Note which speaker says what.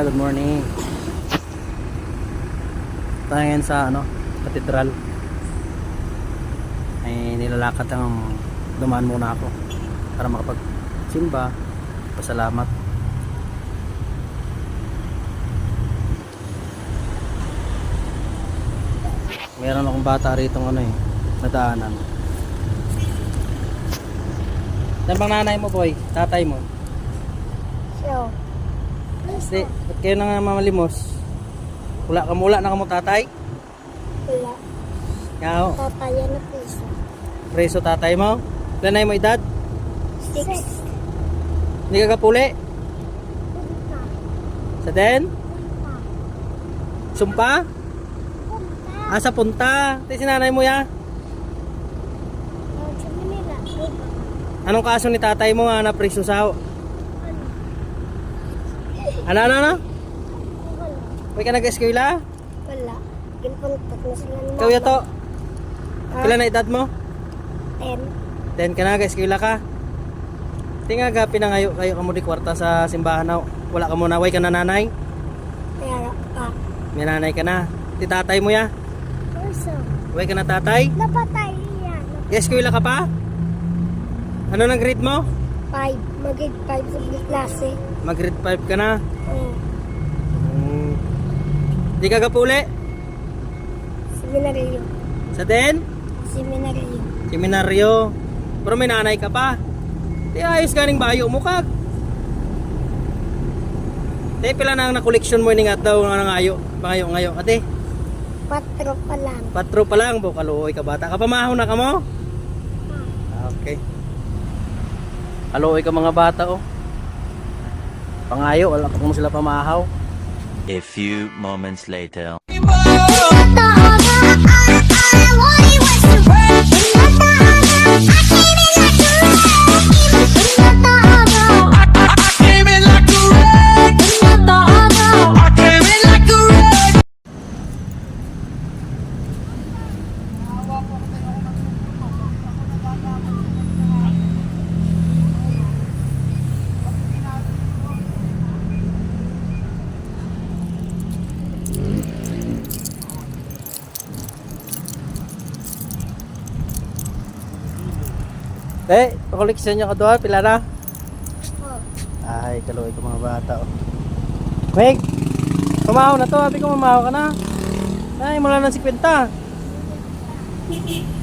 Speaker 1: Good morning. Tayo ngayon sa katedral. Ay nilalakad ang dumaan muna ako para makapagsimba, pasalamat. Meron akong bata rito nadaanan. Saan bang nanay mo, boy? Tatay mo?
Speaker 2: So,
Speaker 1: Hindi, ba't kayo nang mamalimos? Wala na ka mo tatay?
Speaker 2: wala.
Speaker 1: Yao,
Speaker 2: Tataya na piso.
Speaker 1: preso tatay mo? Lanay mo edad?
Speaker 2: 6.
Speaker 1: Hindi ka kapuli? Sa den? Sumpa? Sa punta. Ito si nanay mo ya?
Speaker 2: Sabi nila,
Speaker 1: Anong kaso ni tatay mo nga na preso sa... Ano? Huwag ka nag-eskwela?
Speaker 2: wala. Ginpuntot na sila ni
Speaker 1: Ikaw yato? Kailan na edad mo?
Speaker 2: 10.
Speaker 1: 10 ka na, nag-eskwela ka? Tinga ga pinangayo kayo kamo di kwarta sa simbahan na wala ka mo naway ka na nanay?
Speaker 2: Kaya pa.
Speaker 1: May nanay ka na. Ti tatay mo ya?
Speaker 2: Also,
Speaker 1: Huwag ka na tatay?
Speaker 2: napatay yan.
Speaker 1: Eskwela ka pa? Ano nang grade mo?
Speaker 2: 5. Mag-grade 5 sa klase.
Speaker 1: Mag grade 5 ka na.
Speaker 2: Oh,
Speaker 1: Di ka kapuli?
Speaker 2: seminaryo.
Speaker 1: Sa den?
Speaker 2: Seminaryo.
Speaker 1: Seminaryo. Pero may nanay ka pa. Di ayos ganing bayo mo kag. Di pila na ang na-collection mo iningat daw nga nangayo. Pangayo-ngayo. Ate,
Speaker 2: 4 pa lang.
Speaker 1: 4 pa lang. Kaluoy ka bata. Kapamahaw na ka mo? Okay. Kaluoy ka mga bata oh. Pangayo, wala pa mo sila pamahaw.
Speaker 3: A few moments later.
Speaker 1: Pakoleksyon nyo ka doon, pila na?
Speaker 2: Oh,
Speaker 1: Ay, kaluoy ka mga bata oh. Meg, pamahaw na to, sabi ko mamahaw ka na. Ay, mula ng 50.